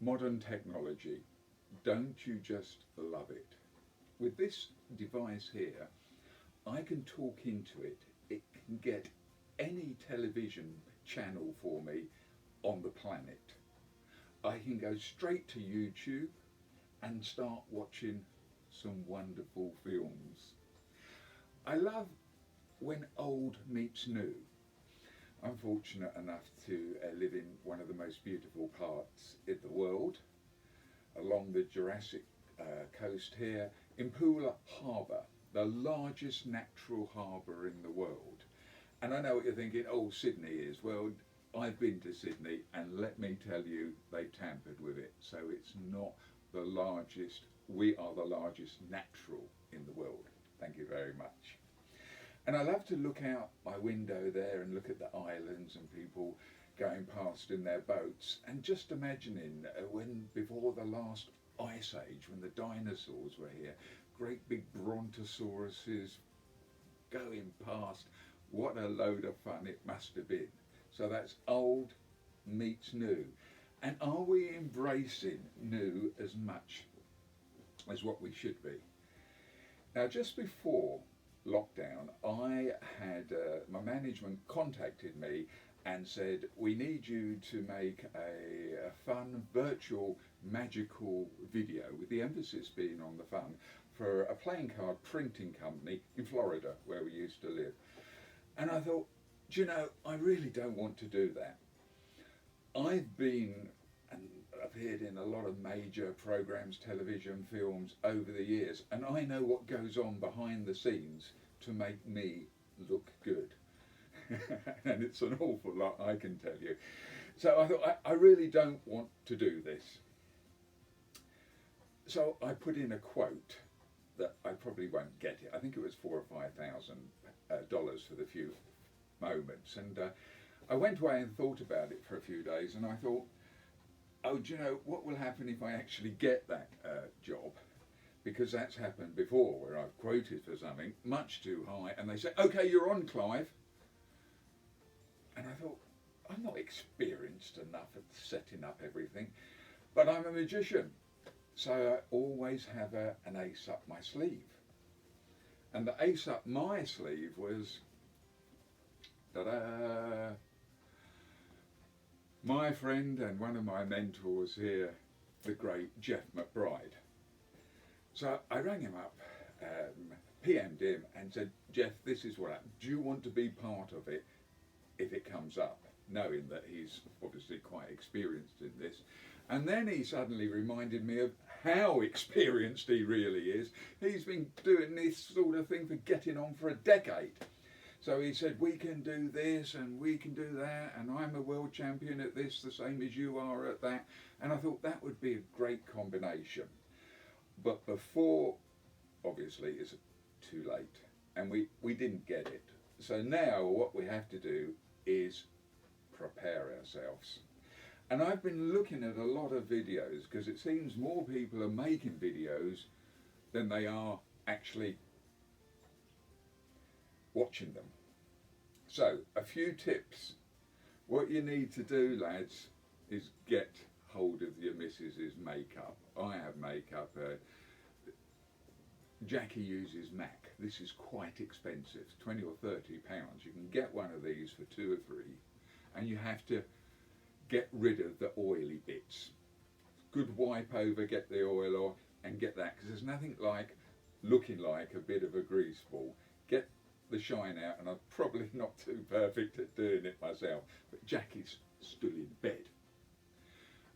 Modern technology, don't you just love it? With this device here, I can talk into it. It can get any television channel for me on the planet. I can go straight to YouTube and start watching some wonderful films. I love when old meets new. I'm fortunate enough to live in one of the most beautiful parts in the world, along the Jurassic coast here, in Poola Harbour, the largest natural harbour in the world. And I know what you're thinking, oh, Sydney is. Well, I've been to Sydney, and let me tell you, they tampered with it. So it's not the largest, we are the largest natural in the world. Thank you very much. And I love to look out my window there and look at the islands and people going past in their boats, and just imagining when, before the last ice age, when the dinosaurs were here, great big brontosauruses going past, what a load of fun it must have been. So that's old meets new. And are we embracing new as much as what we should be? Now, just before lockdown, I had my management contacted me and said, we need you to make a fun, virtual, magical video, with the emphasis being on the fun, for a playing card printing company in Florida, where we used to live. And I thought, do you know, I really don't want to do that. I've been and appeared in a lot of major programs, television, films over the years, and I know what goes on behind the scenes to make me look good. And it's an awful lot, I can tell you. So I thought, I really don't want to do this. So I put in a quote that I probably won't get it. I think it was $4,000 or $5,000 for the few moments. And I went away and thought about it for a few days, and I thought, oh, do you know what will happen if I actually get that job? Because that's happened before, where I've quoted for something much too high, and they say, okay, you're on, Clive. And I thought, I'm not experienced enough at setting up everything, but I'm a magician. So I always have an ace up my sleeve. And the ace up my sleeve was, ta-da, my friend and one of my mentors here, the great Jeff McBride. So I rang him up, PM'd him and said, Jeff, this is what happened. Do you want to be part of it if it comes up? Knowing that he's obviously quite experienced in this. And then he suddenly reminded me of how experienced he really is. He's been doing this sort of thing for getting on for a decade. So he said, we can do this and we can do that, and I'm a world champion at this, the same as you are at that. And I thought that would be a great combination. But before, obviously, it's too late, and we didn't get it. So now what we have to do is prepare ourselves. And I've been looking at a lot of videos, because it seems more people are making videos than they are actually watching them. So a few tips. What you need to do, lads, is get hold of your missus's makeup. I have makeup. Jackie uses MAC. This is quite expensive, 20 or 30 pounds. You can get one of these for 2 or 3, and you have to get rid of the oily bits. Good wipe over, get the oil off, and get that, because there's nothing like looking like a bit of a grease ball. Get the shine out, and I'm probably not too perfect at doing it myself, but Jackie's still in bed.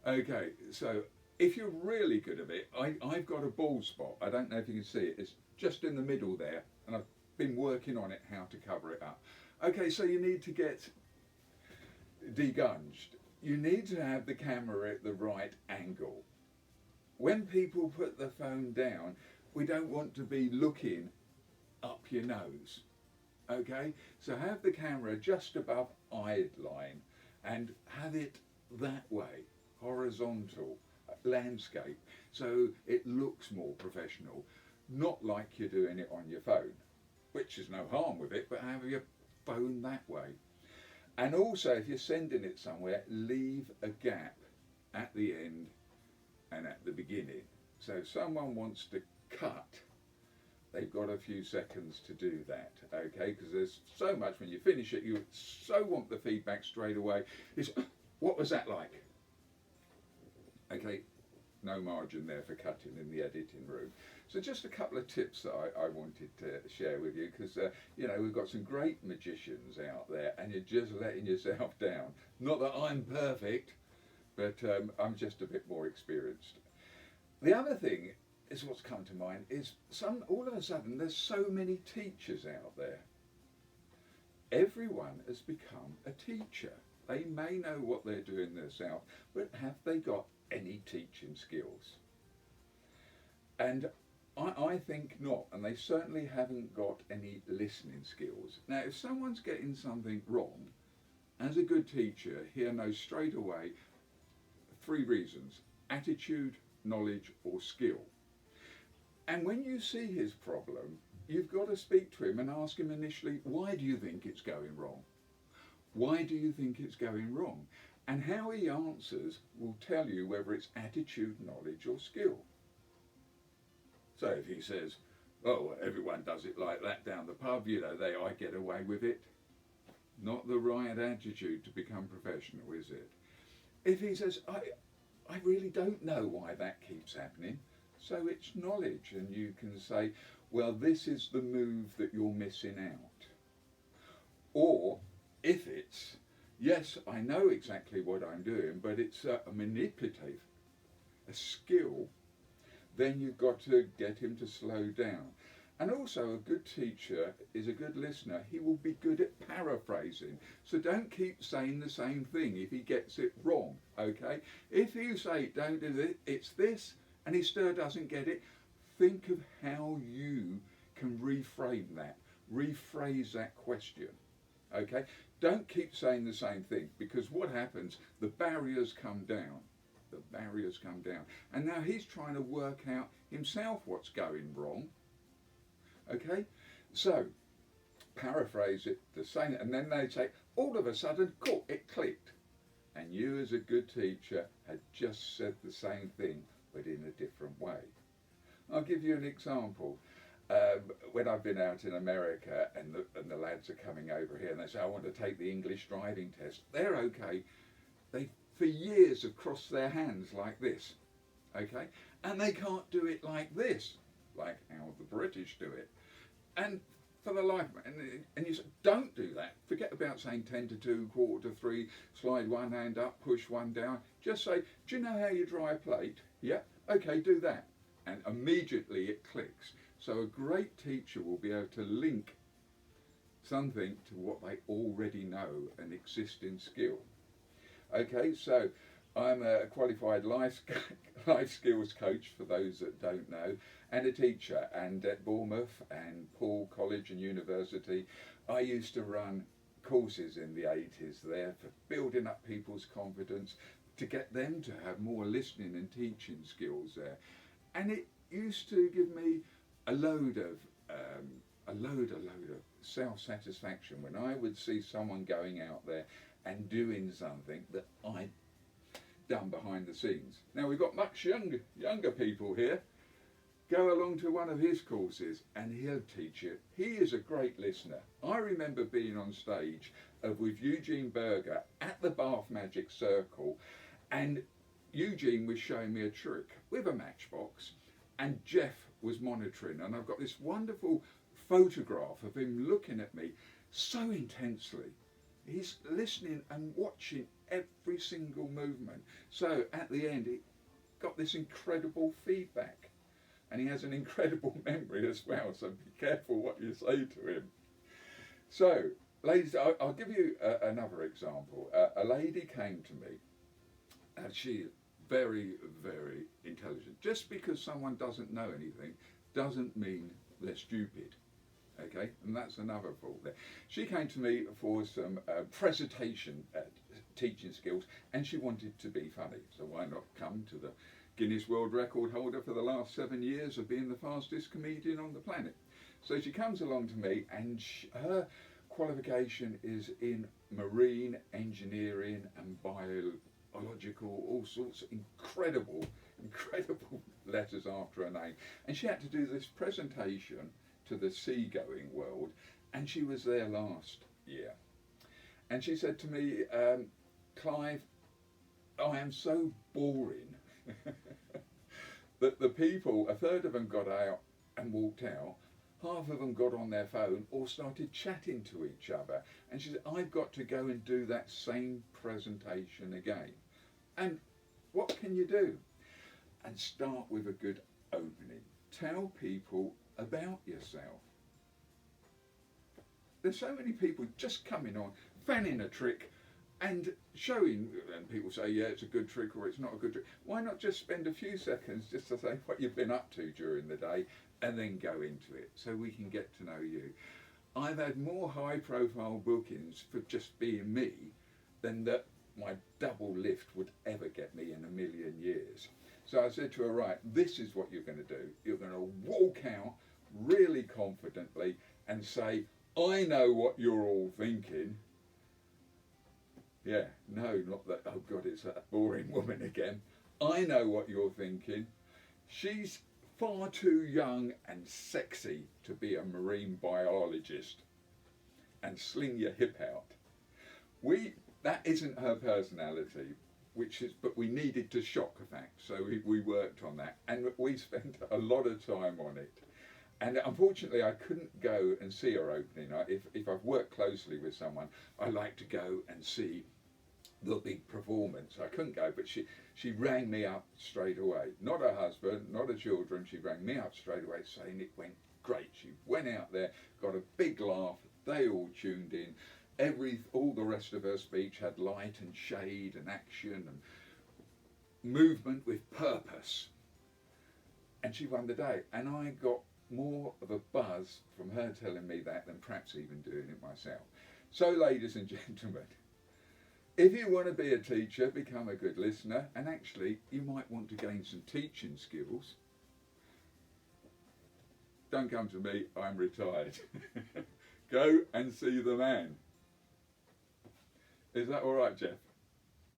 Okay, so if you're really good at it, I've got a bald spot. I don't know if you can see it. It's just in the middle there, and I've been working on it, how to cover it up. Okay, so you need to get degunged. You need to have the camera at the right angle. When people put the phone down, we don't want to be looking up your nose. Okay, so have the camera just above eye line and have it that way, horizontal, landscape, so it looks more professional, not like you're doing it on your phone, which is no harm with it, but have your phone that way. And also, if you're sending it somewhere, leave a gap at the end and at the beginning. So if someone wants to cut, they've got a few seconds to do that, okay? Because there's so much, when you finish it, you so want the feedback straight away. It's, what was that like? Okay, no margin there for cutting in the editing room. So just a couple of tips that I wanted to share with you, because you know, we've got some great magicians out there and you're just letting yourself down. Not that I'm perfect, but I'm just a bit more experienced. The other thing is, what's come to mind is, all of a sudden there's so many teachers out there. Everyone has become a teacher. They may know what they're doing themselves, but have they got any teaching skills? And I think not, and they certainly haven't got any listening skills. Now, if someone's getting something wrong, as a good teacher, he'll know straight away 3 reasons: attitude, knowledge, or skill. And when you see his problem, you've got to speak to him and ask him initially, why do you think it's going wrong? Why do you think it's going wrong? And how he answers will tell you whether it's attitude, knowledge, or skill. So if he says, oh, everyone does it like that down the pub, you know, I get away with it. Not the right attitude to become professional, is it? If he says, I really don't know why that keeps happening, so it's knowledge, and you can say, well, this is the move that you're missing out. Or if it's, yes, I know exactly what I'm doing, but it's a manipulative, a skill, then you've got to get him to slow down. And also, a good teacher is a good listener. He will be good at paraphrasing. So don't keep saying the same thing if he gets it wrong, okay? If you say, don't do this, it's this, and he still doesn't get it, think of how you can reframe that, rephrase that question, okay? Don't keep saying the same thing, because what happens, the barriers come down. The barriers come down. And now he's trying to work out himself what's going wrong. Okay, so paraphrase it the same, and then they say, all of a sudden, cool, it clicked. And you, as a good teacher, had just said the same thing, but in a different way. I'll give you an example. When I've been out in America and the lads are coming over here and they say, I want to take the English driving test, they're okay. They, for years, have crossed their hands like this, okay? And they can't do it like this, like how the British do it. And for the life, and you say, don't do that. Forget about saying 10 to 2, quarter to 3, slide one hand up, push one down. Just say, do you know how you dry a plate? Yeah, okay, do that. And immediately it clicks. So a great teacher will be able to link something to what they already know, an existing skill. Okay, so I'm a qualified life skills coach, for those that don't know, and a teacher. And at Bournemouth and Paul College and University, I used to run courses in the 80s there for building up people's confidence, to get them to have more listening and teaching skills there. And it used to give me a load of self-satisfaction when I would see someone going out there and doing something that I'd done behind the scenes. Now, we've got much younger people here. Go along to one of his courses and he'll teach you. He is a great listener. I remember being on stage with Eugene Berger at the Bath Magic Circle, and Eugene was showing me a trick with a matchbox and Jeff was monitoring, and I've got this wonderful photograph of him looking at me so intensely. He's listening and watching every single movement. So at the end, he got this incredible feedback. And he has an incredible memory as well, so be careful what you say to him. So, ladies, I'll give you another example. A lady came to me, and she's very, very intelligent. Just because someone doesn't know anything doesn't mean they're stupid. Okay, and that's another fault there. She came to me for some presentation teaching skills, and she wanted to be funny. So why not come to the Guinness World Record holder for the last 7 years of being the fastest comedian on the planet? So she comes along to me, and her qualification is in marine engineering and biological, all sorts of incredible incredible letters after her name. And she had to do this presentation to the seagoing world, and she was there last year. And she said to me, Clive, I am so boring that the people, a third of them got out and walked out, half of them got on their phone or started chatting to each other. And she said, I've got to go and do that same presentation again. And what can you do? And start with a good opening. Tell people about yourself. There's so many people just coming on, fanning a trick and showing, and people say, yeah, it's a good trick or it's not a good trick. Why not just spend a few seconds just to say what you've been up to during the day and then go into it so we can get to know you. I've had more high profile bookings for just being me than that my double lift would ever get me in a million years. So I said to her, right, this is what you're going to do. You're going to walk out really confidently and say, I know what you're all thinking. Yeah, no, not that, oh God, it's that boring woman again. I know what you're thinking. She's far too young and sexy to be a marine biologist and sling your hip out. That isn't her personality, but we needed to shock the fact, so we worked on that, and we spent a lot of time on it. And unfortunately, I couldn't go and see her opening. If I've worked closely with someone, I like to go and see the big performance. I couldn't go, but she rang me up straight away. Not her husband, not her children. She rang me up straight away saying it went great. She went out there, got a big laugh. They all tuned in. All the rest of her speech had light and shade and action and movement with purpose. And she won the day. And I got more of a buzz from her telling me that than perhaps even doing it myself. So, ladies and gentlemen, if you want to be a teacher, become a good listener, and actually you might want to gain some teaching skills. Don't come to me, I'm retired. Go and see the man. Is that all right, Jeff?